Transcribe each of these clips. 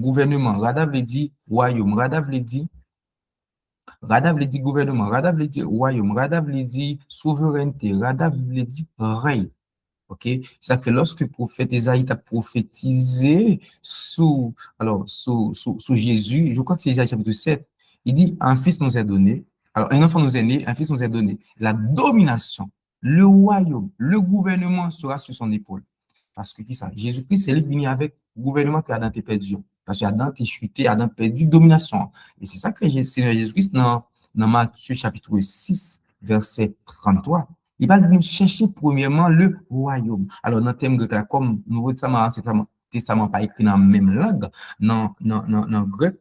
gouvernement. Radav veut dire royaume. Radav veut dire gouvernement. Radav veut dire royaume. Radav veut dire souveraineté. Radav veut dire règne. OK? Ça fait lorsque le prophète Isaïe a prophétisé sous Jésus, je crois que c'est Isaïe chapitre 7, il dit, un fils nous est donné, alors un enfant nous est né, un fils nous est donné. La domination, le royaume, le gouvernement sera sur son épaule. Parce que qui ça? Jésus-Christ, c'est lui qui vient avec le gouvernement que Adam a perdu. Parce que Adam a chuté, Adam a perdu domination. Et c'est ça que Seigneur Jésus-Christ, dans Matthieu chapitre 6, verset 33, il va nous chercher premièrement le royaume. Alors, dans le thème grec, là, comme Nouveau Testament pas écrit dans la même langue, dans grec,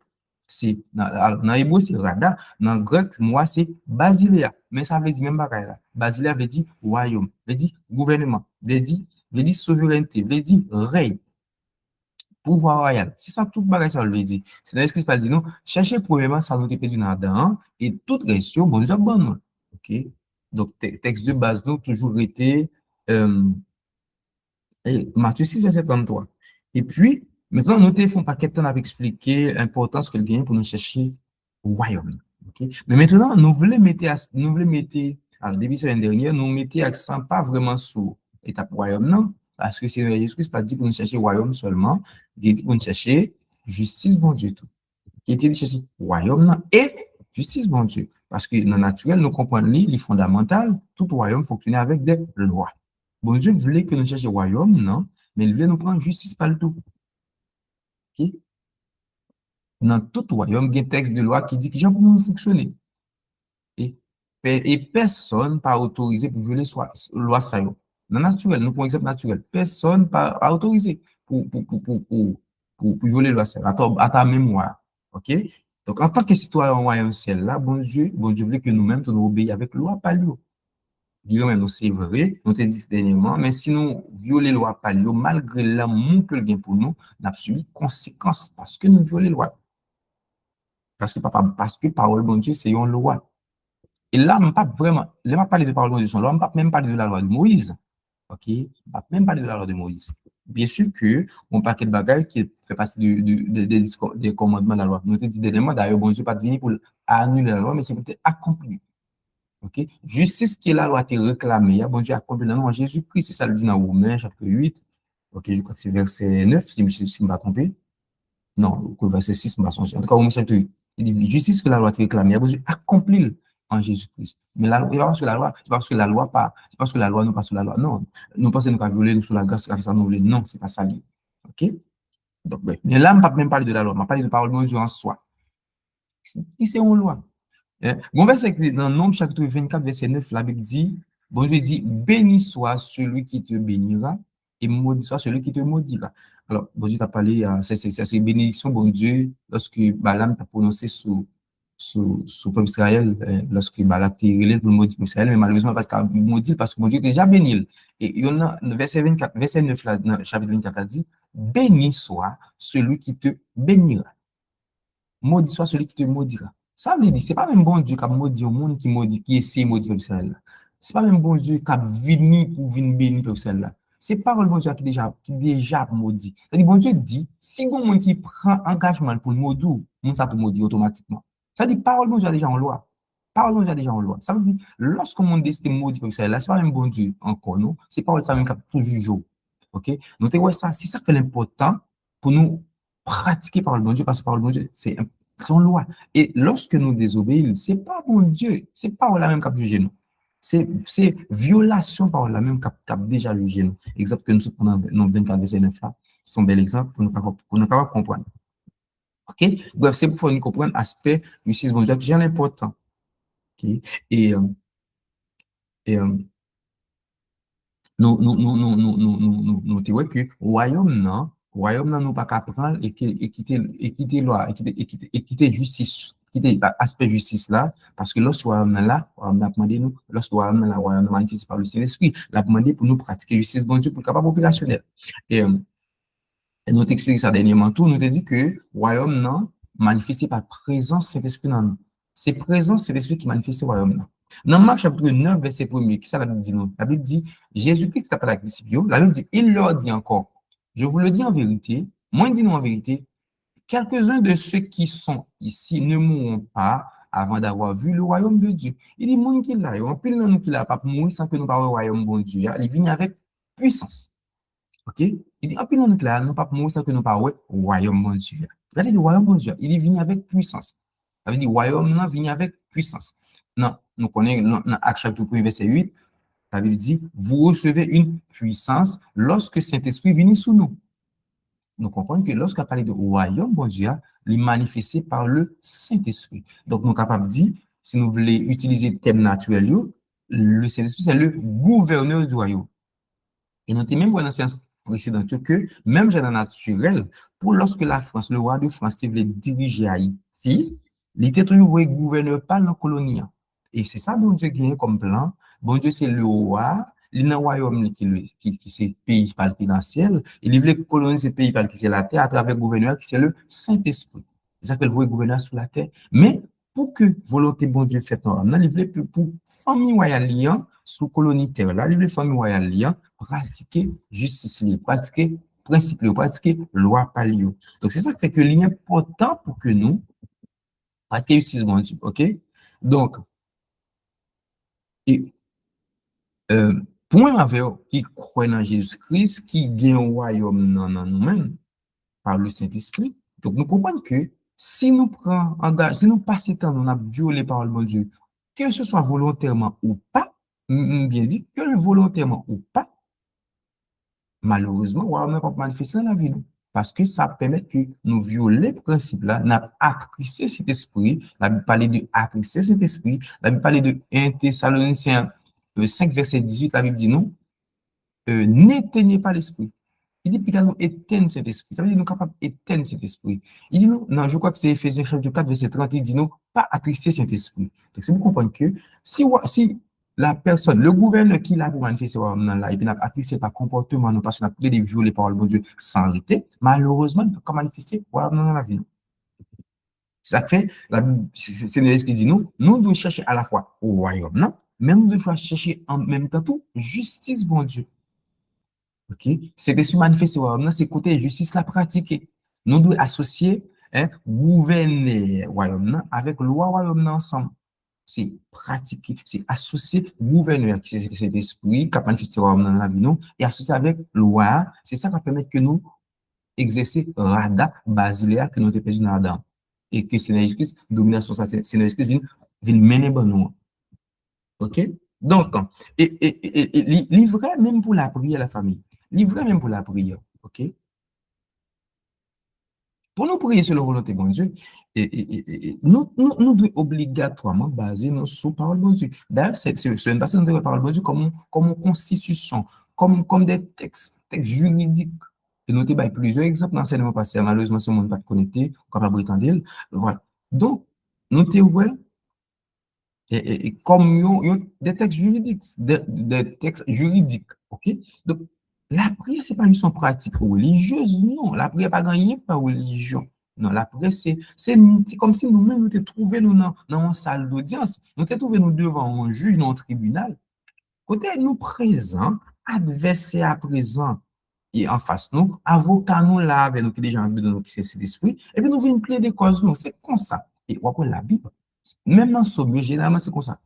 dans hébreu, c'est rada, dans grec, moi, c'est basiléa. Mais ça veut dire même pas là. Basiléa veut dire royaume, veut dire gouvernement, veut dire souveraineté, veut dire règne, pouvoir royal. C'est ça, tout bagage, ça veut dire. C'est dans ce qui se passe, dit nous, cherchez premièrement, ça nous perdu dans Adam, et toute question, bon, nous abonnons. OK? Donc, texte de base, nous, toujours été Matthieu 6, verset 33. Et puis, maintenant, nous font paquet de temps à expliquer l'importance que le gain pour nous chercher au royaume. Okay? Mais maintenant, nous voulons mettre, alors, début de semaine dernière, nous mettions accent pas vraiment sur l'étape royaume, non, parce que c'est Jésus-Christ pas dit pour nous chercher royaume seulement, il dit pour nous chercher justice, bon Dieu, tout. Il était dit chercher royaume, non, et justice, bon Dieu. Parce que dans le naturel, nous comprenons les fondamentales, tout royaume fonctionne avec des lois. Bon Dieu voulait que nous cherchions le royaume, non, mais il voulait nous prendre justice par le tout. Okay? Dans tout royaume, il y a un texte de loi qui dit que j'ai pour fonctionner. Et personne pas autorisé pour violer la loi ça. Dans le naturel, nous prenons un exemple naturel. Personne pas autorisé pour violer la loi ça, à ta mémoire. OK? Donc, en tant que citoyen au royaume ciel, là, bon Dieu voulait que nous-mêmes, nous obéissions avec la loi palio. Disons, nous, c'est vrai, nous te dit dernièrement, mais si nous violons la loi palio, malgré l'amour que le gain pour nous, nous avons subi conséquences parce que nous violons la loi. Parce que parole, bon Dieu, c'est une loi. Et là, je ne pas vraiment, je ne pas parler de parole de Dieu, je ne pas même parler de la loi de Moïse. OK? Je ne pas même parler de la loi de Moïse. Bien sûr que on paquet de bagages qui fait partie des commandements de la loi. Nous te dit dernièrement, d'ailleurs, bon Dieu pas venir pour annuler la loi, mais c'est pour accomplir. OK? Justice qui est la loi te réclamée, bon Dieu accompli dans le nom de Jésus-Christ. C'est ça le dit dans Romains, chapitre 8. OK, je crois que c'est verset 9, si je ne me pas trompé. Non, verset 6, je me pas. En tout cas, Romains, chapitre 8. Il dit, justice que la loi te réclamée, bon Dieu accompli en Jésus-Christ. Mais la loi, c'est pas parce que la loi, c'est pas parce que la loi pas, c'est parce que la loi nous passe sur la loi. Non, nous pensons nous avons violé nous sur la grâce, ça nous voulait. Non, c'est pas ça. OK? Donc, ben, mais là, je ne vais même parler de la loi, je vais parler de parole de Dieu en soi. C'est une loi. Bon verset dans Nombre chapitre 24, verset 9, la Bible dit, bon Dieu dit, béni soit celui qui te bénira et maudit soit celui qui te maudira. Alors, bon Dieu t'a parlé, c'est bénédiction, bon Dieu, lorsque Balaam t'a prononcé sous peuple Israël, lorsque Balak t'a relé pour le maudit peuple Israël, mais malheureusement, pas de maudit parce que bon Dieu déjà béni. Et il y en a, verset 24, verset 9, là, dans chapitre 24, a dit, béni soit celui qui te bénira. Maudit soit celui qui te maudira. Ça veut dire, c'est pas même bon Dieu qui a maudit au monde qui essaie de maudire peuple Israël. C'est pas même bon Dieu qui a venu pour venir bénir peuple Israël. C'est parole bon Dieu qui déjà maudit. C'est-à-dire, bon Dieu dit, si vous monde qui prend engagement pour le maudire, on ça te maudit automatiquement. Ça veut dire, parole bon Dieu déjà en loi. Parole bon Dieu déjà en loi. Ça veut dire, lorsqu'on décide de maudire peuple Israël, c'est pas même bon Dieu encore, non? C'est parole ça même qui a toujours joué. OK? Donc, ça, c'est ça qui est important pour nous pratiquer par le bon Dieu, parce que par le bon Dieu, c'est son loi. Et lorsque nous désobéissons, c'est pas bon Dieu, c'est pas la même qui a jugé nous. C'est violation par la même qui a déjà jugé nous. Exemple que nous prenons dans 24 verset 9 là, c'est un bel exemple pour nous comprendre. OK? Bref, c'est pour nous comprendre l'aspect du 6 bon Dieu qui est important. OK? Et, et nous disons que royaume non nous pas qu'à prendre et quitter loi et quitter justice quitter aspect justice là parce que lorsque royaume là on a demandé nous lorsque royaume là royaume manifesté par le Saint-Esprit l'a demandé pour nous pratiquer justice bon Dieu pour capable opérationnel et nous t'expliquer ça dernièrement tout nous te dit que royaume non manifesté par présence Saint-Esprit dans nous c'est présence Saint-Esprit qui manifeste royaume là. Dans Marc chapitre 9, verset 1er, qui ça la Bible dit nous? La Bible dit, Jésus-Christ a parlé avec les disciples, la Bible dit, il leur dit encore, je vous le dis en vérité, moi je dis nous en vérité, quelques-uns de ceux qui sont ici ne mourront pas avant d'avoir vu le royaume de Dieu. Il dit, moun qui l'a, on pile nous qui l'a pas mourir sans que nous parlions au royaume de Dieu. Il vient avec puissance. OK? Il dit, en pile nous qui l'a, nous pas mourir sans que nous parlions au royaume de Dieu. Regardez le royaume de Dieu. Il dit, vient avec puissance. Ça veut dire, royaume, non, vient avec puissance. Non, nous connaissons dans Actes chapitre 1, verset 8, la Bible dit, vous recevez une puissance lorsque Saint-Esprit vient sous nous. Nous comprenons que lorsqu'on parle de royaume, bon Dieu, il est manifesté par le Saint-Esprit. Donc, nous sommes capables de dire, si nous voulons utiliser le thème naturel, le Saint-Esprit, c'est le gouverneur du royaume. Et notez même dans la séance précédente que même dans le naturel, pour lorsque la France, le roi de France, voulait diriger Haïti, il était toujours gouverneur par la colonie. Et c'est ça, bon Dieu, qui comme plan. Bon Dieu, c'est le roi, il y a un royaume qui c'est pays palpitanciel, il voulait coloniser le pays qui c'est la terre à travers le gouverneur qui c'est le Saint-Esprit. C'est ça qu'elle voulait gouverneur sur la terre. Mais pour que volonté bon Dieu faite normalement, il voulait pour famille royale sous colonie terre là, il voulait famille royale pratiquer justice, pratiquer principe, pratiquer loi palio. Donc c'est ça qui fait que l'important pour que nous pratiquer justice bon Dieu, OK? Donc et pour moi, qui croit en Jésus-Christ, qui gagne un royaume dans nous-mêmes par le Saint-Esprit. Donc, nous comprenons que si nous prenons si nous passons temps, nous avons violé par le bon Dieu, que ce soit volontairement ou pas, bien dit, que volontairement ou pas, malheureusement, on n'a pas manifesté dans la vie. Parce que ça permet que nous violer le principe là, nous attrissé cet esprit, nous avons parlé de attrisser cet esprit, nous avons parlé de 1 Thessaloniciens 5, verset 18, la Bible dit nous, n'éteignez pas l'esprit. Il dit, puis nous éteindre cet esprit. Ça veut dire nous sommes capables d'éteindre cet esprit. Il dit nous, non, je crois que c'est Éphésiens chapitre 4, verset 30, il dit nous, pas attrister cet esprit. Donc, c'est vous comprendre que si la personne, le gouverneur qui l'a pour manifester là, et puis n'a attristé par comportement, nous, parce qu'on a pris des violer par le bon Dieu sans arrêter, malheureusement, il ne peut pas manifester dans la vie. Ça fait, c'est ce qui dit nous devons chercher à la fois au royaume, non? Mais nous devons chercher en même temps tout justice, bon Dieu. OK? C'est que ce manifeste, c'est côté justice la pratiquer. Nous devons associer, gouverner royaume avec loi royaume ensemble. C'est pratiquer, c'est associer gouverneur, qui c'est cet esprit qui a manifesté royaume dans la vie, nous, et associer avec loi. C'est ça qui permet que nous exercer rada basiléa que nous avons perdu dans la et que Seigneur Jésus-Christ, domination, Seigneur Jésus-Christ vient mener bon nous. OK? Donc, livrer même pour la prière, la famille. Livrer même pour la prière. OK? Pour nous prier sur la volonté de bon Dieu, nous devons obligatoirement baser nos sur parole de bon Dieu. D'ailleurs, c'est une base de parole de bon Dieu comme une constitution, comme des textes juridiques. Et notez plusieurs exemples d'enseignement passé. Malheureusement, si on ne pas connecté, on ne peut pas prétendre. Voilà. Donc, nous devons comme des textes juridiques, des textes juridiques, ok? Donc, la prière, c'est pas juste une pratique religieuse, non. La prière pas gagné par religion. Non, la prière, c'est comme si nous-mêmes, nous te trouvé nous dans une salle d'audience, nous te trouvé nous devant un juge dans un tribunal. Côté nous présents, adversaire à présent, et en face nous, avocat nous là, avec nous qui déjà en de nous qui c'est l'esprit, et puis nous venons plaider cause nous. C'est comme ça. Et on la Bible. Même dans ce généralement, c'est comme ça.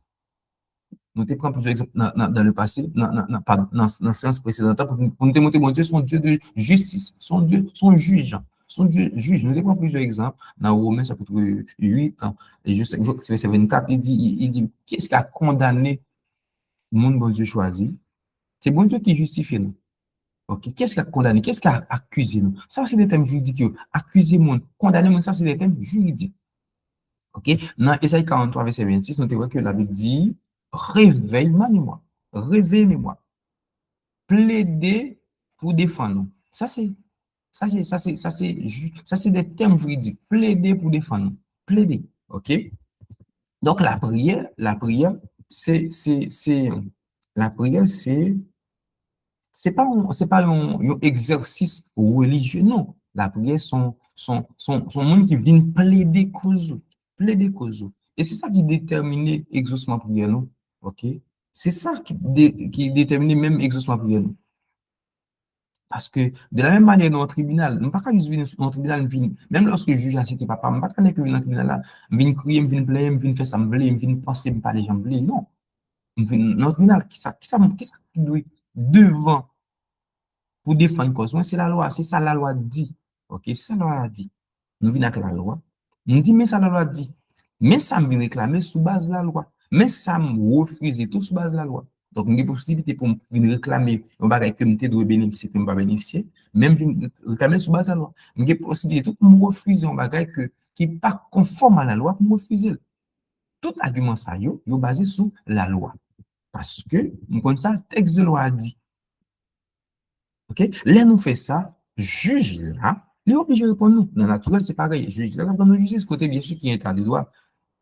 Nous te prenons plusieurs exemples dans le passé, dans la séance précédente, pour nous démontrer que Dieu, son Dieu de justice, son Dieu, son juge. Son Dieu juge. Nous te prenons plusieurs exemples dans Romains chapitre 8, et je sais que c'est verset 24, il dit qu'est-ce qui a condamné le monde bon Dieu choisi? C'est bon Dieu qui justifie nous. OK. Qu'est-ce qui a condamné? Qu'est-ce qui a accusé nous? Ça, c'est des thèmes juridiques. Accuser le monde, condamner le monde, ça, c'est des thèmes juridiques. OK? Dans Ésaïe 43, verset 26, nous voyons que la Bible dit réveille ma mémoire, réveille mémoire, plaider pour défendre nous. Ça, c'est des termes juridiques. Plaider pour défendre nous. Plaider. OK? Donc, la prière, c'est pas un exercice religieux, non. La prière, son monde qui vient plaider cause. Plaider cause. Et c'est ça qui détermine l'exaucement prière, nous. OK? C'est ça qui détermine même l'exaucement prière, nous. Parce que de la même manière, dans le tribunal, je ne pas juste venir dans le tribunal, même lorsque le juge a cité papa, je ne pas que venir dans le tribunal là, je viens crier, je viens pleurer, je viens faire ça, je viens penser, je ne pas les gens, non. Je viens dans le tribunal, qui ça qui doit devant pour défendre cause. Moi, c'est la loi, c'est ça la loi dit. OK, c'est ça la loi dit. Nous venons avec la loi. Nous dit, mais ça la loi dit. Mais ça me vient réclamer sous base de la loi. Mais ça me refuse tout sous base de la loi. Donc, il y a possibilité pour venir réclamer un bagage que je dois bénéficier, que je ne pas bénéficier, même venir réclamer sous base de la loi. Il y a possibilité pour me refuser un bagage qui n'est pas conforme à la loi, pour me refuser. Tout argument ça, yo basé sur la loi. Parce que, comme ça, le texte de loi a dit. OK? Là, nous fait ça, juge là, il est obligé de répondre nous. Dans le naturel, c'est pareil. Juge là, dans le justice, côté bien sûr qui est état de droit,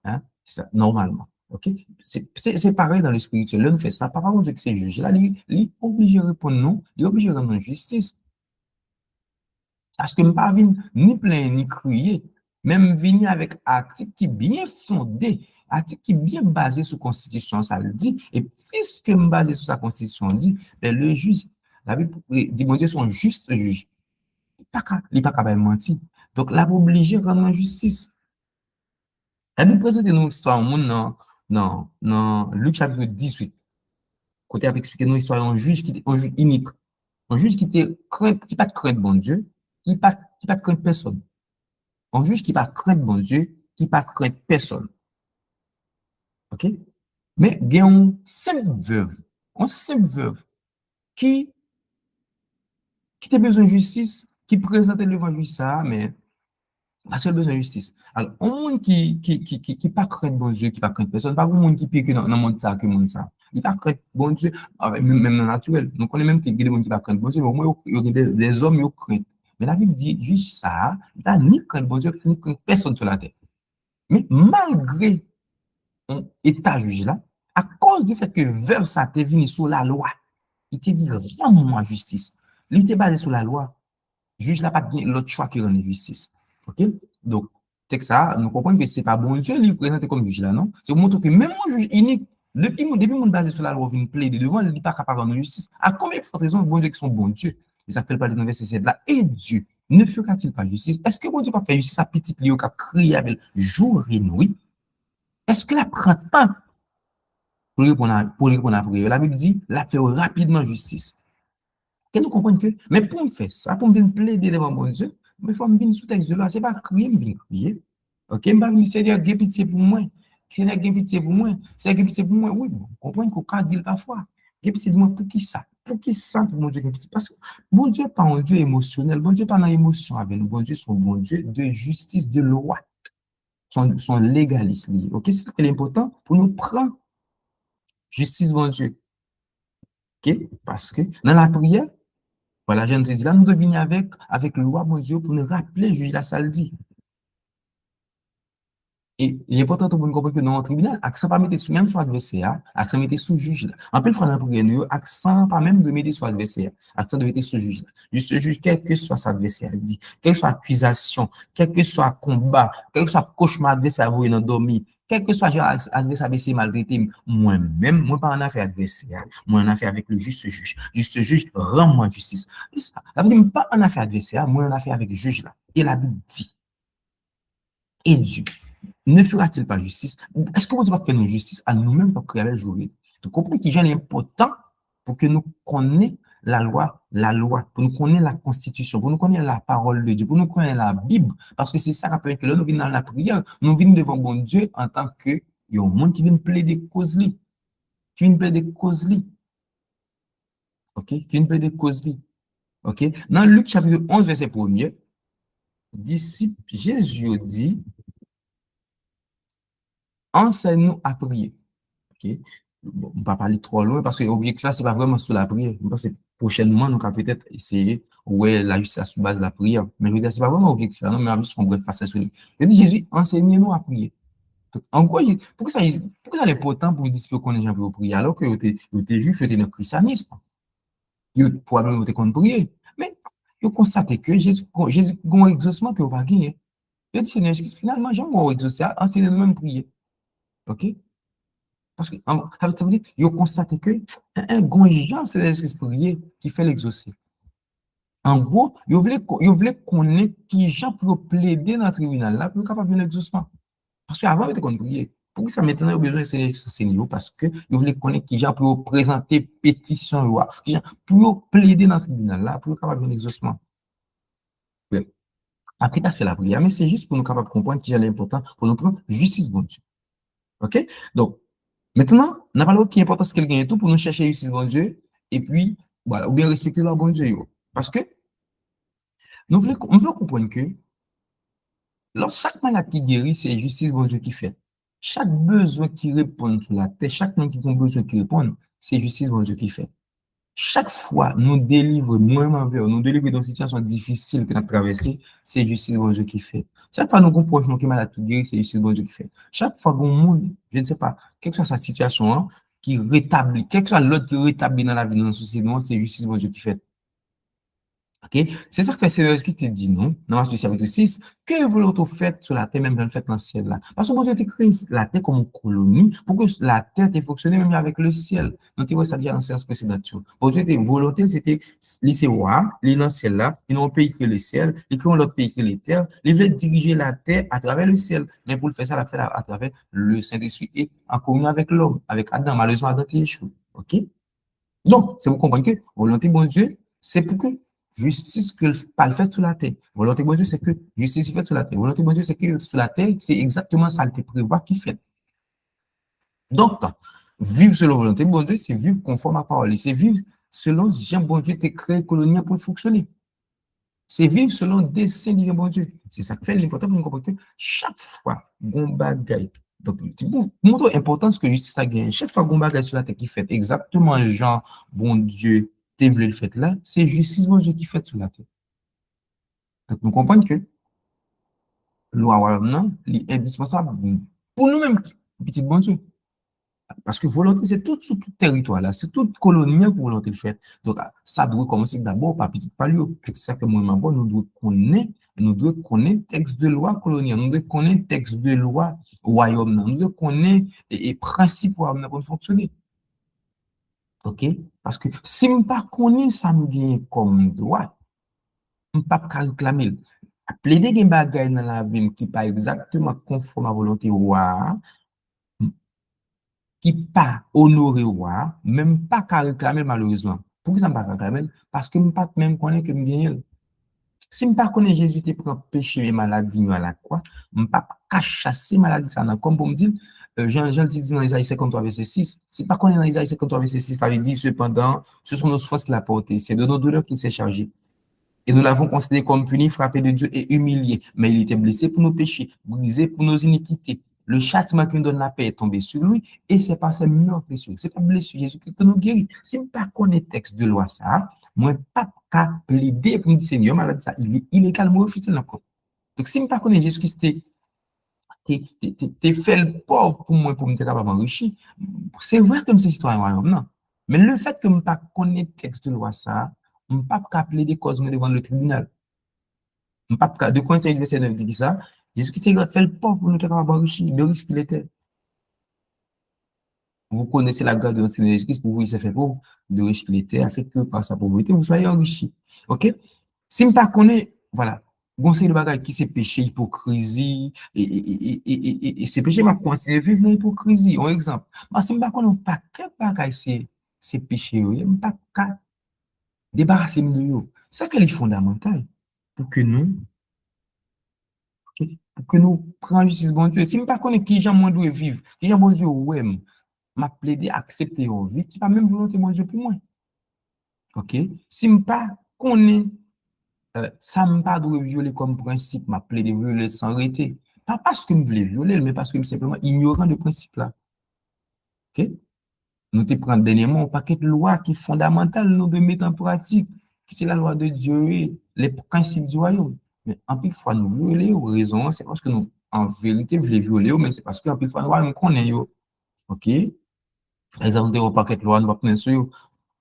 hein, ça, normalement. OK? C'est pareil dans le spirituel. Là, nous fait ça, par contre, que c'est juge là, il est obligé de répondre nous, il est obligé de rendre justice. Parce que je ne pas venir ni plaindre, ni crier, même venir avec un article qui est bien fondé, article qui est bien basé sur la Constitution, ça le dit. Et puisque je basé sur la Constitution, dit, ben, le juge, la Bible dit, mon Dieu, son juste juge. Il n'est pas capable de mentir. Donc, là, vous obligé de rendre justice. La Bible présente une histoire au monde dans Luc chapitre 18. Côté a expliqué une histoire d'un juge qui était un juge unique. Un juge qui était qui pas de crainte bon Dieu, qui pas de crainte personne. Un juge qui pas de crainte bon Dieu, qui pas de crainte personne. OK? Mais il y a une simple veuve qui a besoin de justice, qui présente devant juge ça, mais parce qu'il a besoin de justice. Alors, un monde qui pas craint bon Dieu, qui pas craint personne, pas un monde qui pire que dans le monde ça, que le monde ça. Il pas craint bon Dieu, même dans le naturel. Donc, on est même qu'il y a des gens qui pas craint bon Dieu, mais au moins, il y a des hommes qui craignent. Mais la Bible dit, juge ça, il n'a ni craint bon Dieu, ni craint personne sur la terre. Mais malgré état juge là, à cause du fait que veuve ça t'est venu sous la loi, il te dit, rends-moi justice. Il était basé sur la loi. Juge n'a pas l'autre choix qui rend justice. OK? Donc, c'est que ça, nous comprenons que ce n'est pas bon Dieu qui est présenté comme juge là, non? C'est pour montrer que même un juge unique, depuis mon basé sur la loi, vient plaider devant, il n'est pas capable de rendre justice. À combien de fortes raisons, bon Dieu qui sont bon Dieu? Il s'appelle pas dans verset 7 là. Et Dieu ne fera-t-il pas justice? Est-ce que bon Dieu pas faire justice à petit Léo qui a crié avec jour et nuit? Est-ce que la prend temps pour répondre à la prière? La Bible dit, la fait rapidement justice. Que nous comprenons que, mais pour me faire ça, pour me venir plaider devant mon Dieu, il faut me venir sous texte de loi. Ce n'est pas crier, me venir crier. OK, je ne vais pas venir Seigneur, aie pitié pour moi. Seigneur, aie pitié pour moi. Seigneur, aie pitié pour moi. Oui, bon, comprenez qu'on peut dire parfois. Aie pitié de moi pour qui ça? Pour qui ça, pour mon Dieu, aie pitié? Parce que mon Dieu n'est pas un Dieu émotionnel. Mon Dieu n'est pas dans l'émotion avec nous. Mon Dieu, c'est un bon Dieu de justice, de loi. Son légaliste. OK, c'est très important pour nous prendre justice, mon Dieu. OK, parce que dans la prière, voilà, je te dis là, nous devons venir avec loi, mon Dieu, pour nous rappeler, juge la salle dit. Et il est important pour nous comprendre que dans le tribunal, accent pas mettre même sur l'adversaire, accent mettre sous juge là. En plus, il faut dans la prière, accent pas même de mettre sur l'adversaire, accent de mettre sur juge là. Juste juge, quel que soit son adversaire, dit, quelle que soit accusation, quel que soit combat, quel que soit cauchemar adversaire, vous dans dormi, quel que soit l'adversaire baissé maltraité, moi-même, moi pas en affaire adversaire, moi en affaire avec le juste juge. Juste juge, rends-moi justice. Et ça veut dire pas en affaire adversaire, moi en affaire avec le juge là. Et la Bible dit, et Dieu ne fera-t-il pas justice? Est-ce que vous ne pas faire nos justice à nous-mêmes pour créer le jour? Tu comprends qu'il est important pour que nous connaissions la loi, pour nous connaissions la constitution, pour nous connaissions la parole de Dieu, pour nous connaissions la Bible, parce que c'est ça qui rappelle que là, nous venons dans la prière, nous venons devant bon Dieu en tant que il y a un monde qui vient plaider cause li, qui vient plaider cause li, ok, qui vient plaider cause li, ok. Dans Luc chapitre 11, verset 1er, disciple Jésus dit, enseigne-nous à prier. OK? Bon, on ne va pas parler trop loin parce que l'objectif là, ce n'est pas vraiment sur la prière. Je pense que prochainement, nous allons peut-être essayer, ouais, la justice sur base de la prière. Mais je veux dire, ce n'est pas vraiment l'objectif là, non, mais on va juste un bref passage sur lui. Je dis, Jésus, enseignez-nous à prier. Donc, en gros, pourquoi ça est important pour dire qu'on est gens pour prier alors que vous êtes juif, vous êtes dans le christianisme? Vous probablement vous êtes prier. Mais vous constatez que Jésus a un exaucement que vous n'avez pas gagné. Je dis, Seigneur, finalement, j'aime vous exaucer, enseignez-nous même prier. OK? Parce que, ça veut dire, ils ont constaté que un grand gens, c'est l'Esprit prier qui fait l'exaucer. En gros, yo vle connaître qui gens pour plaider dans le tribunal là pour capable de exaucement. Parce qu'avant, ils étaient prier. Pour ça, maintenant, ils ont besoin de ces niveau parce que ils voulaient connaître qui gens pour présenter pétition loi, qui gens pour plaider dans le tribunal là pour capable de exaucement. Ouais. Après, tu as fait la prière, mais c'est juste pour nous capables de comprendre qui est important pour nous prendre justice, bon Dieu. OK? Donc, maintenant, on a parlé qui est important, c'est qu'elle gagne tout pour nous chercher justice, bon Dieu, et puis, voilà, ou bien respecter leur bon Dieu. Yo. Parce que nous voulons comprendre que lorsque chaque malade qui guérit, c'est justice, bon Dieu, qui fait. Chaque besoin qui répond sur la terre, chaque monde qui a besoin qui répond, c'est justice, bon Dieu, qui fait. Chaque fois, nous délivre nous-mêmes nous délivre dans une situation difficile que nous avons traversée, c'est justice, bon Dieu, qui fait. Chaque fois, nous avons un proche qui est malade qui guérit, c'est justice, bon Dieu, qui fait. Chaque fois, qu'on monde, je ne sais pas, quelle que soit sa situation, hein, qui rétablit, quel que soit l'autre qui rétablit dans la vie de notre société, c'est justice, bon Dieu, qui fait. Ok? C'est ça que fait Seigneur Jésus qui te dit non, dans Matthieu chapitre 6, que voulez-vous faire sur la terre, même dans le fait dans le ciel là? Parce que bon Dieu a créé la terre comme une colonie pour que la terre ait fonctionné même avec le ciel. Donc, tu vois ça déjà dans la séance précédente. Bon Dieu était volonté, c'était lycée roi, les dans le ciel là, ils n'ont pas écrit le ciel, ils ont l'autre pays écrit les terres, ils veulent diriger la terre à travers le ciel. Mais pour le faire ça, la faire à travers le Saint-Esprit et en communion avec l'homme, avec Adam. Malheureusement, Adam est échoué. Ok? Donc, c'est pour comprendre que volonté bon Dieu, c'est pour que justice que pas le fait sur la terre. Volonté bon Dieu, c'est que justice est faite sur la terre. Volonté bon Dieu, c'est que sur la terre, c'est exactement ça le prévoit qui fait. Donc, vivre selon volonté bon Dieu, c'est vivre conforme à la parole. C'est vivre selon Jean bon Dieu t'a créé colonie pour fonctionner. C'est vivre selon le dessein divin bon Dieu. C'est ça qui fait l'important pour nous comprendre que chaque fois, gon bagaille. Donc, montre l'importance que justice a gagné. Chaque fois, gon bagaille sur la terre qui fait exactement genre, bon Dieu, t'es voulu le fait là, c'est justice bon Dieu qui fait sur la terre. Donc, nous comprenons que loi royaume non, est indispensable pour nous-mêmes, petit bon Dieu. Parce que volonté, c'est tout sur tout territoire là, c'est toute colonie pour volonté le faire. Donc, ça doit commencer d'abord par petit palio. C'est ça que moi, nous devons connaître texte de loi coloniale, nous devons connaître texte de loi royaume, nous devons connaître et principe royaume pour fonctionner. OK? Parce que si je ne connais pas ça me gagne comme droit, je ne peux pas réclamer. Plaider des bagages dans la vie qui n'est pas exactement conforme à la volonté roi, qui pas honoré roi, même pas qu'à réclamer malheureusement. Pourquoi ça ne pas réclamer? Parce que je ne pas même connaître que je gagne. Si je ne connais Jésus pour péché et maladie à la croix, je ne pas chasser maladie ça. Comme pour me dire, Jean le dit dans Isaïe 53, verset 6, si pas connaît dans Isaïe 53, verset 6, ça veut dire cependant, ce sont nos forces qu'il a portées, c'est de nos douleurs qu'il s'est chargé. Et nous l'avons considéré comme puni, frappé de Dieu et humilié. Mais il était blessé pour nos péchés, brisé pour nos iniquités. Le châtiment qui nous donne la paix est tombé sur lui et c'est par ses meurtrissures. C'est pas blessure Jésus que nous guérit. Si je ne pas connaître texte de loi ça, moi pas qu'à plaider pour me dire Seigneur, malade ça, il est illégal, moi refuse encore. Donc si je ne pas connaître Jésus Christ, t'es fait le pauvre pour moi pour me capable d'enrichir. C'est vrai que c'est citoyen royaume, non. Mais le fait que je ne pas connaître texte de loi ça, je ne pas qu'à plaider cause devant le tribunal. De quoi c'est verset 9 dit ça? Jésus-Christ a fait le pauvre pour nous capables d'enrichir, de risque qu'il était. Vous connaissez la grâce de notre Seigneur Jésus-Christ, pour vous, il s'est fait pauvre, de riche qu'il était, afin que par sa pauvreté, vous soyez enrichis. OK? Si je ne connais, voilà, conseil de bagage qui c'est péché, hypocrisie, et ces péchés, m'a continué à vivre dans l'hypocrisie. Un exemple. Parce que si je ne connais pas quel bagage c'est péché, je ne pas débarrasser de eux. C'est ça qui est fondamental pour que nous, ok, pour que nous prenions justice bon Dieu. Si je ne connais qui j'en dois vivre, qui j'en bon Dieu ouais, m'a plaidé accepter une vie qui pas même volonté bon Dieu pour moi. OK? Si je ne connais ça me pas doit violer comme principe, m'a plaidé violer sans arrêter. Pas parce que je voulais violer, mais parce que je suis simplement ignorant de principe là. OK? Nous te prenons dernièrement un paquet de lois qui sont fondamentales, nous de mettre en pratique, qui c'est la loi de Dieu et les principes du royaume. Mais en plus, fois nous violer, raison, c'est parce que nous, en vérité, voulons violer, mais c'est parce qu'en plus, fois nous connaissons. OK? Par exemple, un paquet de lois, nous ne pas sur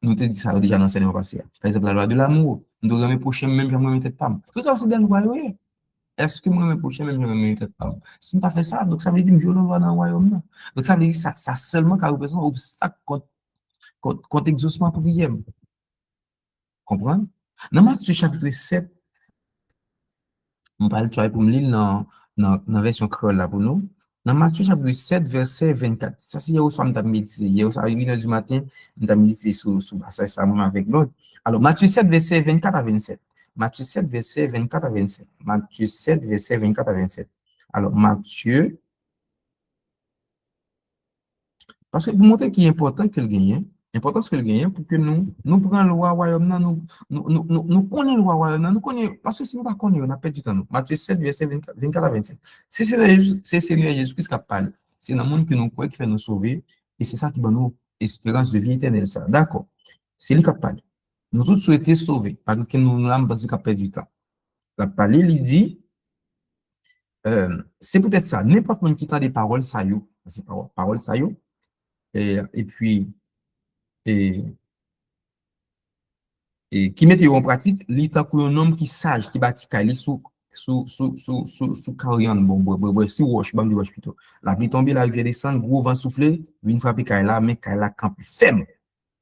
nous te dit ça déjà dans l'enseignement passé. Par exemple, la loi de l'amour, nous devons remettre prochain même jamais mettre tête femme. Tout ça, c'est des lois. Oui. Est-ce que moi, mes prochains même jamais mettre tête femme? Si je ne pas fait ça, donc ça veut dire que je viole dans le royaume. Non. Donc ça veut dire que ça seulement qui représente un obstacle contre exaucement pour Guillaume. Comprendre? Dans Matthieu chapitre 7, on parle pour me lire dans la version créole là pour nous. Dans Matthieu chapitre 7, verset 24. Ça, c'est hier au soir, je médité. Hier au soir, à 1h du matin, je médité sur ça avec l'autre. Alors, Matthieu 7, verset 24 à 27. Matthieu 7, verset 24 à 27. Matthieu 7, verset 24 à 27. Alors, Matthieu, parce que pour montrer qu'il est important que le gagne, l'importance que le gagne pour que nous prenions le roi royaume, nous connaissons le roi royaume, nous connaissons, parce que si nous ne connaissons pas, on a perdu du temps. Matthieu 7, verset 24 à 27. C'est Seigneur Jésus-Christ qui parle. C'est dans le monde que nous croyons qui fait nous sauver, et c'est ça qui donne nous espérance de vie éternelle. D'accord? C'est lui qui parle. Nous tous souhaitons sauver, parce que nous n'avons pas perdu du temps. La parole, il dit, c'est peut-être ça, n'importe qui t'a des paroles, ça y est, paroles, ça y est, et puis, et, et qui mette en pratique, l'état que un homme qui sage, qui bâtit Kali sous Karian, si roche, bam di roche plutôt. La pluie tombe, la rivière descend, gros vent soufflé, une frappe Kaila, mais Kaila camp ferme.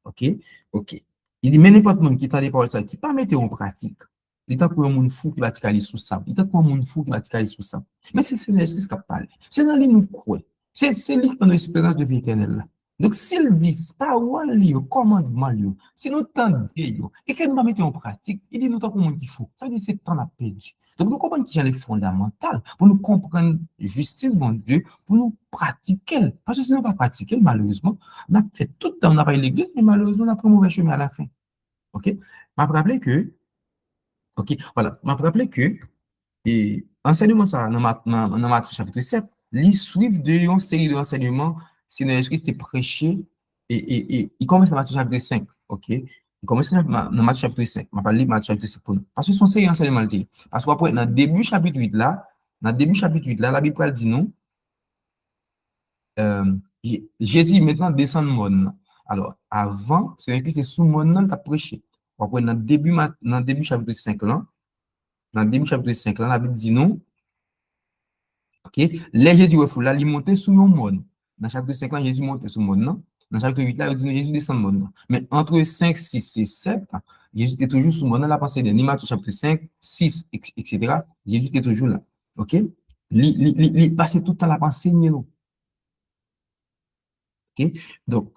OK? OK. Il dit, mais n'importe qui t'a des paroles, ça, qui pas mettre en pratique. L'état que un monde fou qui bâtit Kali sous ça. L'état que un monde fou qui bâtit Kali sous ça. Mais c'est Seigneur Jésus qui parle. C'est dans les nous croire. C'est lui qui a l'espérance de vie éternelle là. Donc, s'il dit, parole, commandement, si nous tendons, et que nous ne mettons en pratique, il dit, nous sommes comme qui fou. Ça veut dire que c'est temps à perdu. Donc, nous comprenons qu'il y a les fondamentaux pour nous comprendre justice, mon Dieu, pour nous pratiquer. Parce que si nous ne pas pratiquer, malheureusement, on a fait tout le temps, on a pas l'église, mais malheureusement, on a pris un mauvais chemin à la fin. OK? Je me rappelle que, OK, voilà, je me rappelle que, et enseignement ça, dans Matthieu chapitre 7, ils suivent une série d'enseignements, Seigneur Jésus-Christ est prêché, et il commence dans Matthieu chapitre 5, ok? Il commence dans Matthieu chapitre 5, je vais parler de Matthieu chapitre 5 pour nous. Parce que son série d'enseignements, parce qu'après, dans le début chapitre 8 là, la Bible dit nous, Jésus maintenant descend le monde. Alors, avant, Seigneur Christ est sous le monde, il a prêché. Après, dans le début chapitre 5 là, la Bible dit nous, ok, les Jésus refou là, il monte sur le monde. Dans le chapitre 5 là, Jésus monte sur le monde. Dans le chapitre 8 là, il dit Jésus descend le monde. Mais entre 5, 6 et 7, Jésus était toujours sur le monde. Dans la pensée de Matthieu chapitre 5, 6, etc. Jésus était toujours là. Ok? Il passe tout le temps la pensée, nous. Ok? Donc,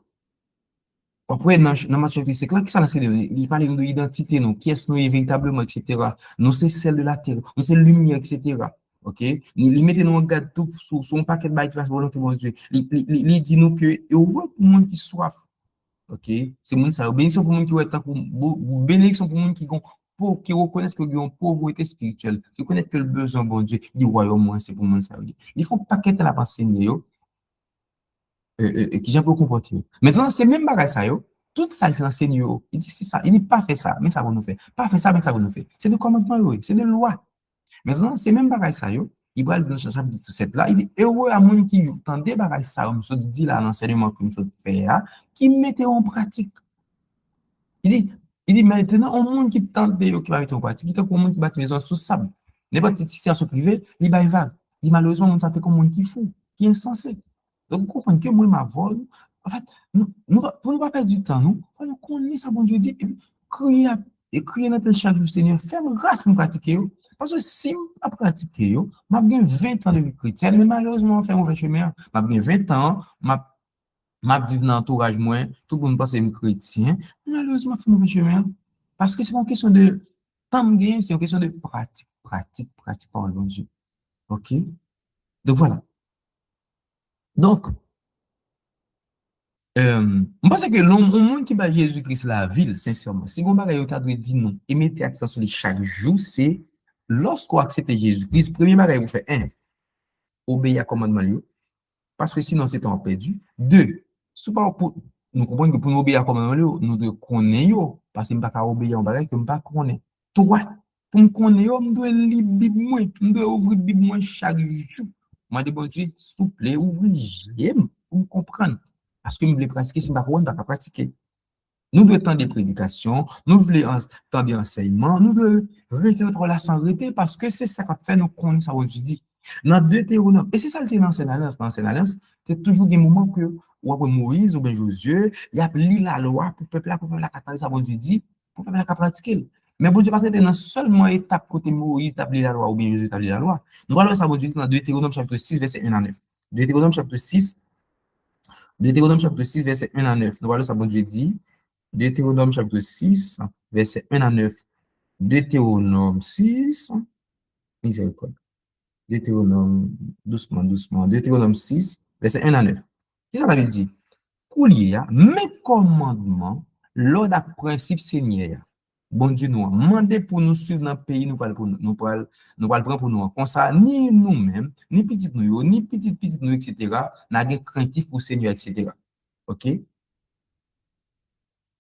après, dans Matthieu chapitre 5, là, qui ça l'enseigne? Il parle de l'identité, nous, qui est-ce nous véritablement, etc. Nous, c'est celle de la terre, nous, c'est la lumière, etc. OK? Il met nous en garde tout sur un paquet de bails qui va volonté de Dieu. Il dit nous que heureux pour le monde qui soif. OK? C'est monde ça. Bénédiction pour le monde qui est bénédiction pour le monde qui reconnaît que une pauvreté spirituelle, qui reconnaît que le besoin bon Dieu, du royaume, c'est pour le monde ça. Ils font paquet de la pensée, qui j'aime beaucoup comporter. Maintenant, c'est même bagage ça, tout ça, il fait enseigner, il dit c'est ça, il dit pas fait ça, mais ça va nous faire. Pas fait ça, mais ça va nous faire. C'est de commandement, c'est de loi. Maintenant, c'est même bagage ça, il va dans le chapitre 7 là, il dit heureux à monde qui entend des bagages ça, on dit là l'enseignement que nous fait, qui mettait en pratique. Il dit maintenant, un monde qui tente de qui va mettre en pratique, il est comme un monde qui bâtit maison sous sable. N'importe quelle situation privée, il va vague. Il malheureusement, on s'attend comme un monde qui fou, qui est insensé. Donc, vous comprenez que moi, ma voix, en fait, pour ne pas perdre du temps, nous, il faut nous connaître ça, bon Dieu dit, et puis crier dans le chaque jour, Seigneur, fais-moi grâce pour pratiquer. Parce que si je ne pratique, je vais 20 ans de vie chrétienne, mais malheureusement, je fais mauvais chemin. Je 20 ans, je vis dans l'entourage, tout le monde pense que je suis chrétien, mais malheureusement, je fais mauvais chemin. Parce que c'est une question de temps, c'est une question de pratique par le bon Dieu. OK? Donc voilà. Donc, je pense que le monde qui bat Jésus-Christ la ville, sincèrement, si on va dire non et mettez accent sur les chaque jour, c'est lorsqu'on accepte Jésus-Christ, premier bagage vous fait un, obéir à commandement, parce que sinon c'est temps perdu. Deux, nous comprenons que pour nous obéir à commandement, nous devons connaître, parce que nous ne pouvons pas obéir à un bagage que nous ne pouvons pas connaître. Trois, pour nous connaître, nous devons lire la Bible, nous devons ouvrir la Bible chaque jour. Moi, bon Dieu, s'il vous plaît, ouvrez pour me comprendre. Parce que nous voulons pratiquer, si nous ne pouvons pas pratiquer. Nous devons entendre des prédications, nous voulons entendre des enseignements, nous devons rester pour la santé parce que c'est ça qui fait nous connaître ça, on se dit. Dans Deutéronome, et c'est ça qui est dans l'ancienne alliance. Dans l'ancienne alliance, c'est toujours des moments que Moïse ou bien Josué, il a lu la loi pour le peuple, pour le peuple, ça, on se dit, pour le peuple, pratiquer. Mais bon Dieu, parce que dans seulement étape côté Moïse établit la loi ou bien Jésus établit la loi. Nous parlons de ça, bon Dieu, dans Deutéronome chapitre 6, verset 1 à 9. Deutéronome chapitre 6, Deutéronome chapitre 6, verset 1 à 9. Nous parlons de ça, bon Dieu dit, Deutéronome chapitre 6, verset 1 à 9. Deutéronome 6, miséricorde. Deutéronome, doucement, doucement. Deutéronome 6, verset 1 à 9. Qu'est-ce que ça veut dire? Koulier, mes commandements, l'ordre à principe seigneur. Bon Dieu, nous demandé pour nous suivre dans le pays, nous parlons pour nous, nous prendre pour nous. Comme ça, ni nous-mêmes, ni petit nous, ni petit nous, etc., n'a craintif pour Seigneur, etc. OK?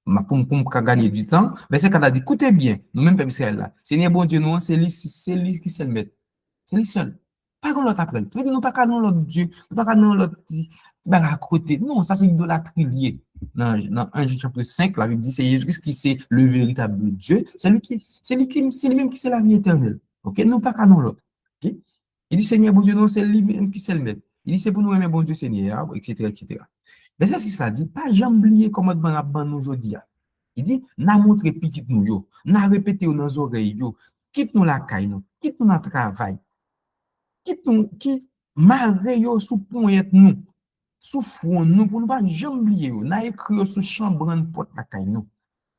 Pour gagner du temps, mais c'est quand a dit, écoutez bien, nous-mêmes, peuple Israël là, Seigneur bon Dieu, nous, c'est lui qui se le met. C'est lui seul. Pas qu'on l'autre après. Ça veut dire, nous pas qu'à nous l'autre Dieu, nous pas qu'à nous l'autre à côté. Non, ça c'est idolâtrie liée. Dans 1 Jean chapitre 5, la Bible dit, c'est Jésus-Christ qui c'est le véritable Dieu. C'est lui-même qui c'est la vie éternelle. OK? Nous pas qu'à nous l'autre. OK? Il dit, Seigneur bon Dieu, non, c'est lui-même qui se le met. Il dit, c'est pour nous aimer bon Dieu, Seigneur, etc., etc. Mais ça, c'est ça, dit, pas jamais oublier comment on a nous aujourd'hui. Il dit, n'a montré petit nous, yo, n'a répété dans nos oreilles, yo, quitte nous la caille, nous, quitte nous notre travail, quitte nous, quitte marre yo sous point nous, sous front nous, pour nous pas jamais oublier, yo, n'a écrit yo sous chambre de porte la caille nous.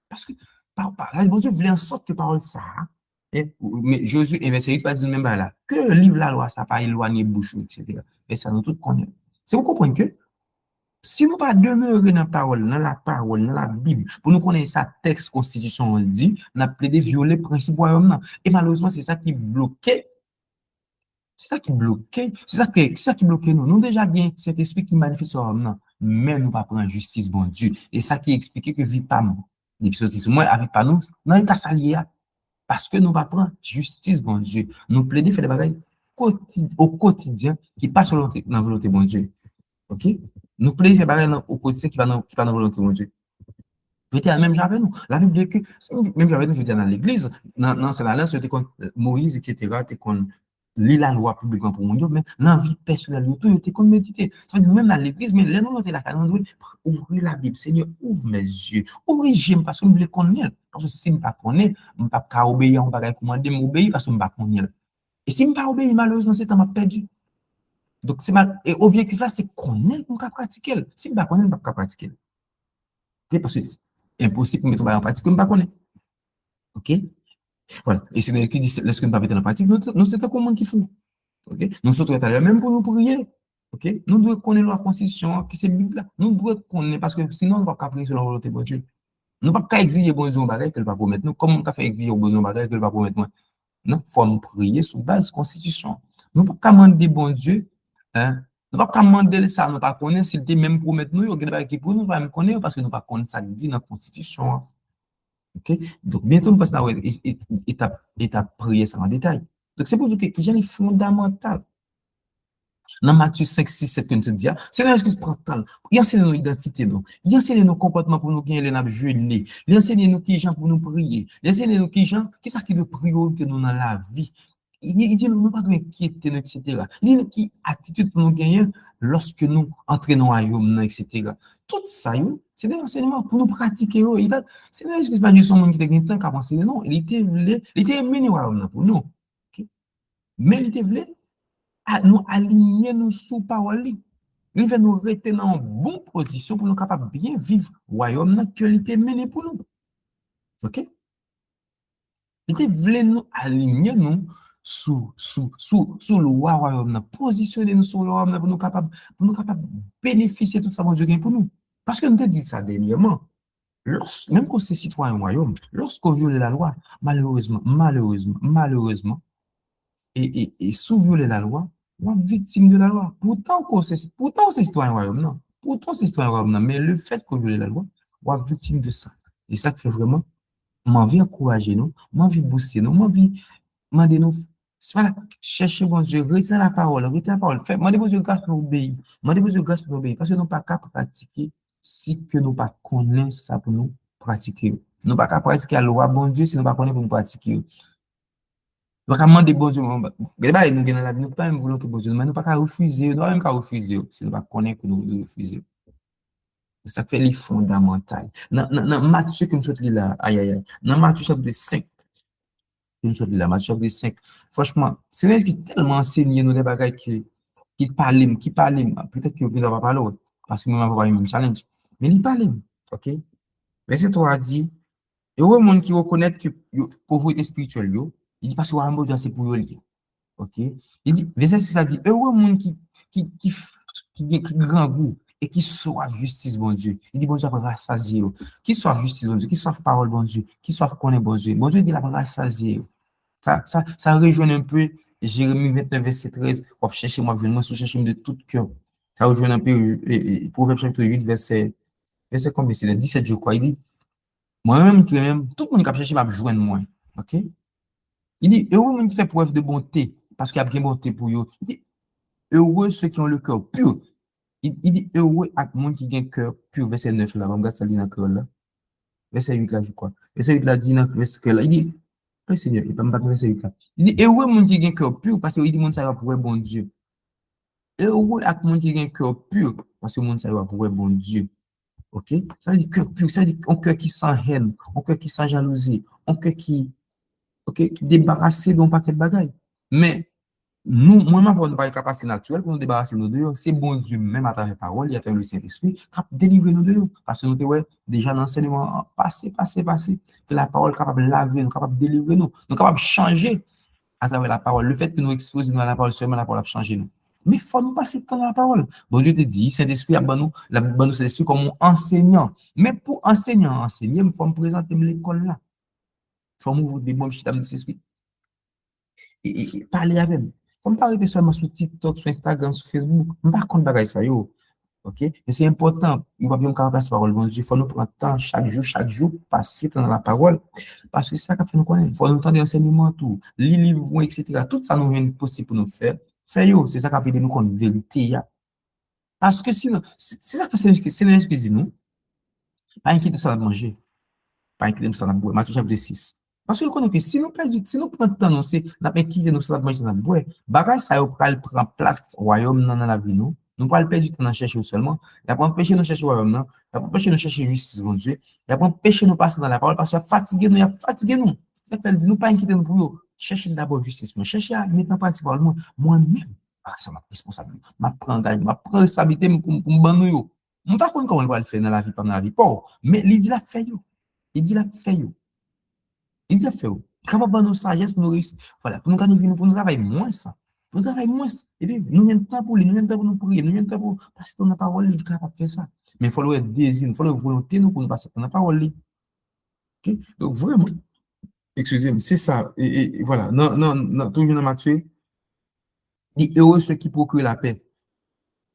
Parce que, bon Dieu voulait en sorte que parole ça, mais Josué, et verset 8, pas dire même là, que livre la loi, ça pas éloigner bouche, etc. Et ça, nous tous connaissons. C'est vous comprenez que, si nous pas demeurer dans la parole, dans la Bible, pour nous connaître sa texte constitution dit, on a plaidé violer le principe royaume. Et malheureusement, c'est ça qui bloquait. C'est ça qui bloquait. C'est ça qui bloquait nous. Nous déjà bien cet esprit qui manifeste sur royaume, mais nous pas prendre justice, bon Dieu. Et ça qui explique que vie pas moi. L'épisode 6, moi, avec pas nous, dans l'état salier, parce que nous pas prendre justice, bon Dieu. Nous plaider faire des bagailles au quotidien qui passe dans la volonté, bon Dieu. OK? Nous plaisons faire barrer au quotidien qui va dans la volonté de Dieu. Je dis même j'avais nous. La Bible dit que, même j'avais nous, je dis dans l'église, dans cette alliance, c'était comme Moïse, etc., c'était comme lire la loi publiquement pour mon Dieu, mais dans la vie personnelle, tout était comme méditer. Ça veut dire, même dans l'église, mais là, nous, on est là, on doit ouvrir la Bible. Seigneur, ouvre mes yeux. Ouvre j'aime parce que je voulais connaître. Parce que si je ne pas connaître, je ne peux pas obéir, on ne peut pas commander, m'obéir parce que je ne pas connaître. Et si je ne pas obéir, malheureusement, c'est un m'a perdu. Donc, c'est mal. Et l'objectif là, c'est connaître pour pratiquer. Si je ne connais pas, je ne peux pas pratiquer. OK? Parce que c'est impossible de mettre en pratique, je ne connais pas. OK? Voilà. Et c'est qui dit, lorsque nous ne pas mettre en pratique, nous c'est un monde qui fout. OK? Nous sommes à l'heure, même pour nous prier. OK? Nous devons connaître la constitution, qui c'est la Bible là. Nous devons connaître, parce que sinon, on ne va pas prier sur la volonté de Dieu. Nous ne pouvons pas exiger bon Dieu un bagage qu'elle va promettre. Nous, comment on peut faire exiger bon Dieu un bagage qu'elle va promettre moi? Non, il faut nous prier sur base de la constitution. Nous ne pouvons pas demander bon Dieu. Hein? Nous ne pouvons pas demander ça, nous ne pouvons pas connaître s'il était même promettre nous, il y a qui pour nous, nous ne pouvons pas connaître parce que nous ne pouvons pas connaître ça dit dans la constitution. OK? Donc, bientôt, nous passons à l'étape prier ça en détail. Donc, c'est pour dire que c'est fondamental. Dans Matthieu 5, 6, 7, que nous te dit, c'est là que se prend temps. Il enseigne nos identités, il enseigne nos comportements pour nous gagner les jeûner. Il enseigne nous qui gens pour nous prier. Il enseigne nous qui gens, qui ça qui de priorité nous dans la vie. Il dit nous ne pas nous inquiéter, etc. Il dit qui attitude pour nous gagner lorsque nous entraînons à royaume, etc. Tout ça, c'est des enseignements pour nous pratiquer. C'est là que pas juste son monde qui a temps qu'à penser, non. Il était mené pour nous. Mais il était voulu à nous aligner nous sous parole. Il veut nous retenir en bonne position pour nous capables de bien vivre le royaume que il était mené pour nous. OK? Il voulait nous aligner nous sous le royaume, positionner nous sur le royaume pour nous capables de bénéficier de tout ça, mon Dieu, pour nous. Parce que nous te dit ça dernièrement. Même quand c'est citoyen royaume, lorsqu'on viole la loi, malheureusement, et sous violer la loi, on est victime de la loi. Pourtant, c'est citoyen royaume, non. Pourtant, c'est citoyen royaume, non. Mais le fait qu'on viole la loi, on est victime de ça. Et ça fait vraiment, m'envie encourager nous, m'envie booster nous, m'envie demander nous, voilà, chercher bon Dieu, retenir la parole, fait, demandez bon Dieu grâce pour obéir, demandez bon Dieu grâce pour obéir, parce que nous ne pouvons pas pratiquer si que nous pas connaissons ça pour nous pratiquer. Nous ne pouvons pas pratiquer la loi, bon Dieu, si nous ne pas connaissons pour nous pratiquer. Nous ne demander bon Dieu, nous dans la vie, nous ne pouvons pas même vouloir que bon Dieu, mais nous ne pouvons pas refuser, nous ne pouvons même pas refuser, si nous ne connaissons que nous refuser. Ça fait les fondamentaux. Dans Matthieu, comme je te dis là, dans Matthieu chapitre 5, Nous sommes là, Matthieu chapitre 5. Franchement, c'est vrai qui tellement enseigné nous des bagages qui parlent, peut-être que vous ne pas parler, parce que nous avons un challenge. Mais il parle, ok? Verset 3 dit, heureux monde qui reconnaît que pauvreté spirituelle, il dit parce que Rambo c'est pour eux. OK? Il dit, verset 6 ça dit, heureux monde qui grand goût et qui soif justice, bon Dieu. Il dit, bon Dieu, après rassasier. Qui soif justice, bon Dieu, qui soif parole, bon Dieu, qui soif connaître, bon Dieu. Bon Dieu dit, la rassasier. Ça rejoint un peu Jérémie 29, verset 13. On chercher moi, je moi, chercher de tout cœur. Ça rejoint un peu Proverbe chapitre 8, verset combien? C'est le 17, je crois. Il dit, moi-même, tout le monde qui a cherché m'a joindre moi. OK? Il dit, heureux monde qui fait preuve de bonté, parce qu'il y a bien bonté pour eux. Il dit, heureux ceux qui ont le cœur pur. Il dit, heureux avec le monde qui a un cœur pur. Verset 9 là, on regarde ça dit dans le cœur là. Verset 8 là, je crois. Verset 8 là, dit dans le cœur là. Il dit, oh Seigneur, il ne peut pas me verset 8 là. Il dit, heureux monde qui a un cœur pur, parce qu'il dit, monde ça va pour bon Dieu. Heureux avec le monde qui a un cœur pur, parce que monde ça va pour bon Dieu. OK? Ça veut dire cœur pur, ça veut dire un cœur qui sans haine, un cœur qui sans jalousie, un cœur qui, OK, qui débarrassé d'un paquet de bagailles. Mais nous, moi-même, nous pas une capacité naturelle pour nous débarrasser de nous deux. C'est bon Dieu, même à travers la parole, il y a le Saint-Esprit, qui a délivré nous deux. Parce que nous avons déjà dans l'enseignement passé, que la parole est capable de laver, nous capable de délivrer nous, nous capable de changer à travers la parole. Le fait que nous exposons à la parole, seulement la parole a changé nous. Mais il faut nous passer le temps dans la parole. Bon Dieu te dit, Saint-Esprit a nous Saint-Esprit comme enseignant. Mais pour enseignant, enseigner, il faut me présenter l'école là. Il faut m'ouvrir des bons chita de Saint-Esprit. Et parler avec eux. Faut me parler seulement sur TikTok, sur Instagram, sur Facebook. Je ne sais pas contre bagaille ça yo. OK? Mais c'est important. Il va bien me passer la parole. Bon Dieu, il faut nous prendre temps chaque jour, passer dans la parole. Parce que c'est ça qui fait nous connaître. Il faut nous entendre des enseignements, tout. Les livres, etc. Tout ça nous vient possible pour nous faire. Faire yo, c'est ça qui fait nous connaître la vérité. Parce que sinon, c'est ça que c'est ce que dit nous. Pas inquiéter ça de manger. Pas inquiéter ça de boire. Matthieu chapitre 6. Parce que nous connaissons que si nous prenons le temps, nous, c'est n'a pas quitté nous ça de manger ça de boire. Bagage ça yo pral prend place royaume dans la vie nous. Nous pas perdre du temps à chercher seulement. Il a pas empêcher nous chercher royaume non. Il a pas empêcher nous chercher justice bon Dieu. Il a pas empêcher nous passer dans la parole parce que fatigué nous, il a fatigué nous. Ça fait dit nous pas inquiéter nous pour yo. Chercher d'abord justice. Moi chercher à mettre en pratique parole moi-même. Ah, ça m'a responsable. M'a prend gagne, m'a prend responsabilité pour me ban nous yo. On pas comment on va le faire dans la vie pas dans la vie pas. Mais il dit la fait yo. Il dit la fait yo. Il dit la fait yo. Capable de nous sagesse pour nous réussir. Voilà, pour nous gagner pour nous travailler moins ça. Pour nous travailler moins. Et puis nous avons temps pour lui, nous avons temps pour nous prier, nous avons temps pour passer dans la parole, il est capable de faire ça. Mais il faut le désir, il faut le volonté nous pour nous passer dans la parole. OK? Donc vraiment, excusez-moi, c'est ça. Et voilà, non, non, non, toujours dans Matthieu, il dit heureux ceux qui procurent la paix.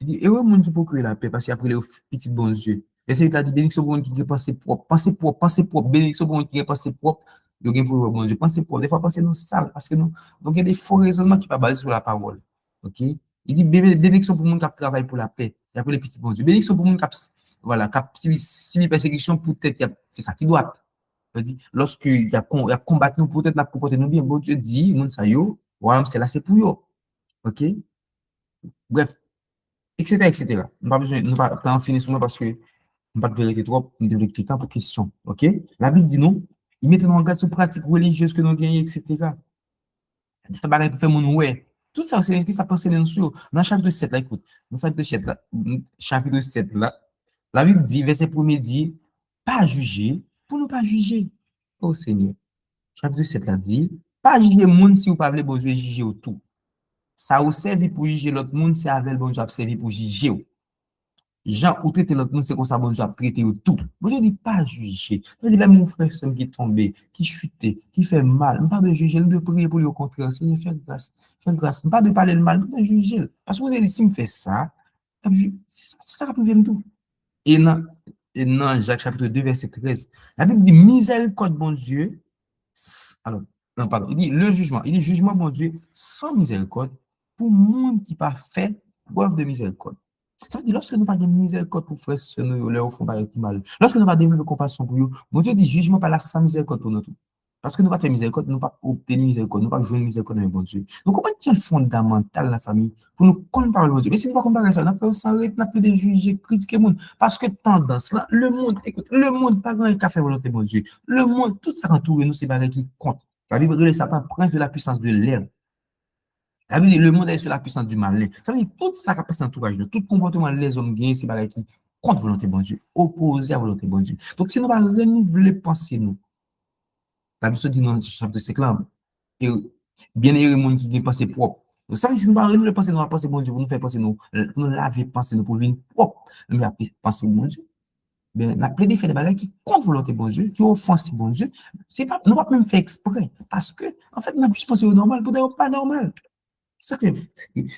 Il dit, heureux monde qui procure la paix parce qu'il a pris les petits bons yeux. Et c'est il dit, bénédiction pour monde qui a pensée propre, bénédiction pour monde qui a pensée propre, il y a pour bon Dieu, pensée propre. Des fois, pensée nous sale parce que nous, donc il y a des faux raisonnements qui ne sont pas basés sur la parole. OK? Il dit, bénédiction pour monde qui travaille pour la paix, il a pris les petits bons yeux. Bénédiction pour monde qui a, voilà, si les persécutions, peut-être, il a fait ça qui doit. Il dit, lorsqu'il y a combattu nous, peut-être, la comporter nous bien, bon Dieu dit, monde ça yo, ouais, c'est là, c'est pour yo. OK? Bref, etc., etc. Nous pas besoin, nous pas en finir sur moi parce que nous pas de vérité trop, nous devons écrire pour question. OK? La Bible dit non, il met en garde sur pratique religieuse que nous gagnons, etc. Ça va faire mon ouais. Tout ça, c'est ce que ça pense sur. Dans chapitre 7, là, écoute, dans chapitre 7, là, la Bible dit, verset 1er dit, pas juger, pour ne pas juger. Oh Seigneur. Chapitre 7, là, dit, pas juger le monde si vous ne pouvez pas juger tout. Ça vous servi pour juger l'autre monde, c'est avec le bon Dieu servi pour juger. Jean, ou traiter l'autre monde, c'est comme ça, bon Dieu a traité tout. Bon Dieu dit pas juger. Il dit là, mon frère, c'est qui est tombé, qui chuté, qui fait mal. Pas de juger, de prier pour lui au contraire. Seigneur, fais grâce. Fais grâce. Pas de parler de mal, pas de juger. Parce que vous avez dit, si me fait ça, c'est ça qui peut tout. Et dans Jacques chapitre 2, verset 13, la Bible dit miséricorde, bon Dieu. Alors, non, pardon, il dit le jugement. Il dit jugement, bon Dieu, sans miséricorde, pour le monde qui n'a pas fait preuve de miséricorde. Ça veut dire, lorsque nous parlons de miséricorde pour frères et nous leur font pas qui mal, lorsque nous parlons de compassion pour eux, mon Dieu dit jugement par la sans miséricorde pour nous tous. Parce que nous pas faire miséricorde, nous pas obtenir miséricorde, nous pas jouer miséricorde avec bon Dieu. Donc, comment est-il fondamental la famille pour nous comparer bon Dieu? Mais si nous ne comparer ça, on a fait sans arrêter, on a plus de juger, critiquer le monde. Parce que tendance là, le monde, écoute, le monde, pas grand qui a fait volonté bon Dieu. Le monde, tout ça entouré nous, c'est pareil qui compte. La Bible relève Satan prince de la puissance de l'air. La Bible dit le monde est sur la puissance du malin. Ça veut dire tout ça qui passe dans l'entourage, tout comportement les hommes gagnent, c'est pareil qui contre volonté de bon Dieu, opposé à volonté de bon Dieu. Donc, si nous ne renouveler penser nous, la Bible dit dans le chapitre 5 là, et bien aimé monde qui a pensée propre. Donc, ça veut dire si nous ne renouveler penser nous, à penser bon Dieu, pour nous faire penser nous, pour nous laver penser nous, pour venir propre, mais après penser bon Dieu. Ben, la plaide fait des bagages qui contre volonté bon Dieu, qui offensent bon Dieu. C'est pas, nous pas même fait exprès. Parce que, en fait, nous avons juste pensé au normal, pour d'ailleurs pas normal. C'est ça que,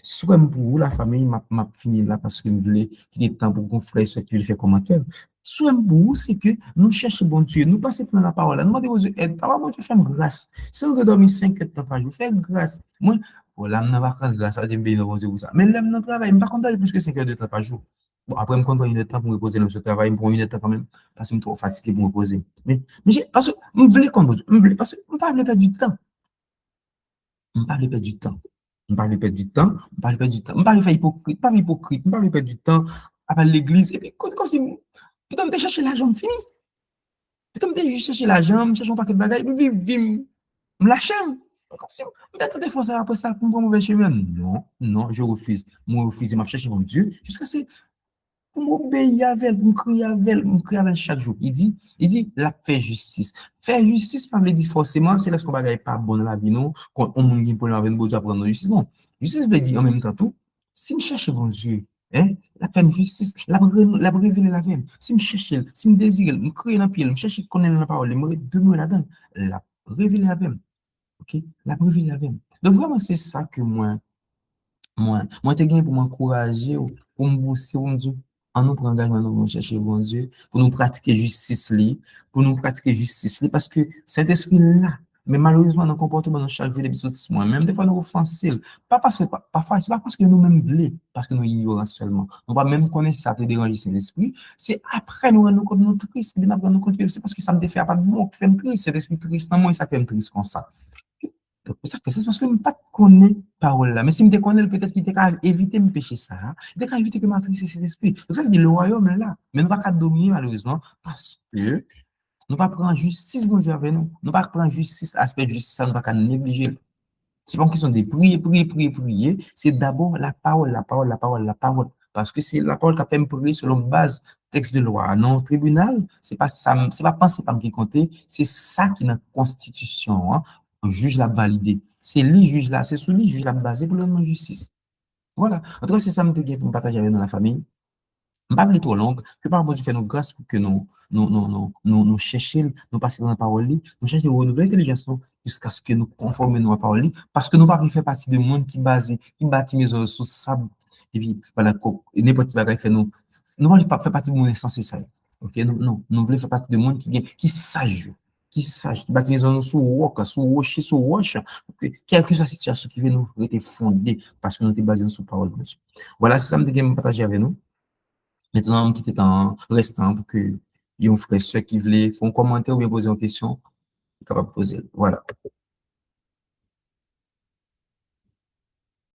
soit pour vous, la famille, m'a fini là parce que je voulais qu'il y ait temps pour qu'on frère, soit qui veut faire commentaire. Soit pour vous, c'est que nous cherchons bon Dieu, nous passons dans la parole, nous demandons aux Dieu, aide, papa, bon Dieu, fais grâce. Si on doit dormir 5 heures par jour, fais grâce. Moi, voilà, je n'ai pas grâce, ça va dire, béni, bon Dieu, pour ça. Mais là, je travaille, je ne suis pas content plus que 5 heures de temps par jour. Bon, après, je me compte une heure de temps pour me reposer dans ce travail, je me prends une heure de temps quand même, parce que je suis trop fatigué pour me reposer. Parce que je voulais qu'on me dise, parce que je ne veux pas perdre du temps. Je ne veux pas perdre du temps. Je ne parle pas du temps, je parle pas du temps, je parle pas hypocrite, pas hypocrite, je parle pas du temps à l'église. Et puis, quand c'est, putain, je chercher l'argent, fini. Putain, je chercher l'argent, je cherche un paquet de bagages, je vis, je lâche. Comme si, peut-être des fois, après ça, pour me prendre mauvais chemin. Non, non, je refuse. Moi, je refuse, je chercher mon Dieu, jusqu'à ce pour m'obéir avec elle, pour me crier avec elle, me crier avec elle chaque jour. Il dit, la faire justice. Faire justice, pas me dire forcément, c'est là ce qu'on va pas bon dans la vie, non, quand on m'a dit pour avec bon Dieu à prendre justice, non. Justice veut dire en même temps tout, si je cherche bon Dieu, hein, la faire justice, la révéler la vie. Si je cherche, si je désire, me crier dans le pied, me cherche connaître la parole, me demeurer là-dedans, la révéler la vie. OK? La révéler la vie. Donc vraiment, c'est ça que moi, te gagné pour m'encourager, pour me booster, pour me dire, en nous prendre engagement, nous allons chercher bon Dieu, pour nous pratiquer justice, pour nous pratiquer justice, parce que cet esprit-là, mais malheureusement, nos comportements, dans chaque jour, des bêtises, moi-même, des fois, nous offensons. Pas parce que, parfois, c'est pas parce que nous-mêmes voulons, parce que nous ignorons seulement. Nous pas même connaître ça, te déranger cet esprit. C'est après nous rendre compte de notre triste, nous rendre compte que c'est parce que ça me défait pas de moi, qui fait me triste, cet esprit triste, non, moi, ça fait me triste comme ça. Donc, c'est parce que je ne pas connais parole là. Mais si je connais, peut-être qu'il était éviter de pécher ça. Il était éviter que je matrice cet esprit. Donc, ça veut dire le royaume est là. Mais nous ne pouvons pas dominer, malheureusement, parce que nous ne pouvons pas prendre justice, bon Dieu, avec nous. Nous ne pouvons pas prendre justice, aspect justice, ça, nous ne pouvons pas négliger. C'est pas une question de prier, prier, prier, prier. C'est d'abord la parole, la parole, la parole, la parole. Parce que c'est la parole qui a fait me prier selon base texte de loi. Non, tribunal, c'est pas ça, c'est pas penser par qui compter, c'est ça qui est dans la constitution, hein. Un juge l'a validé. C'est lui juge là, c'est sous lui juge l'a basé pour le nom de justice. Voilà. En tout cas, c'est ça que je pour partager avec nous, la famille. Je ne vais pas trop long. Que par bon Dieu fait nos grâces pour que nous cherchions, nous passions dans la parole, nous cherchions de renouveler l'intelligence jusqu'à ce que nous conformions nous à la parole, parce que nous ne pouvons pas faire partie du monde qui base, qui bâtit maison sous sable, et puis voilà, n'importe qui va faire nous. Nous ne voulons pas faire partie du monde insensé, ça. Ok, non, nous voulons faire partie du monde qui sage, qui bâtit maison sous roc, sous rocher, sous roche, quelle que soit la situation qui vient nous être fondée, parce que nous sommes basés sur la parole de Dieu. Voilà, c'est ça que je vais partager avec nous. Maintenant, on quitte en restant pour que y ait un frère, ceux qui voulaient faire un commentaire ou bien poser une question, capable de poser. Voilà.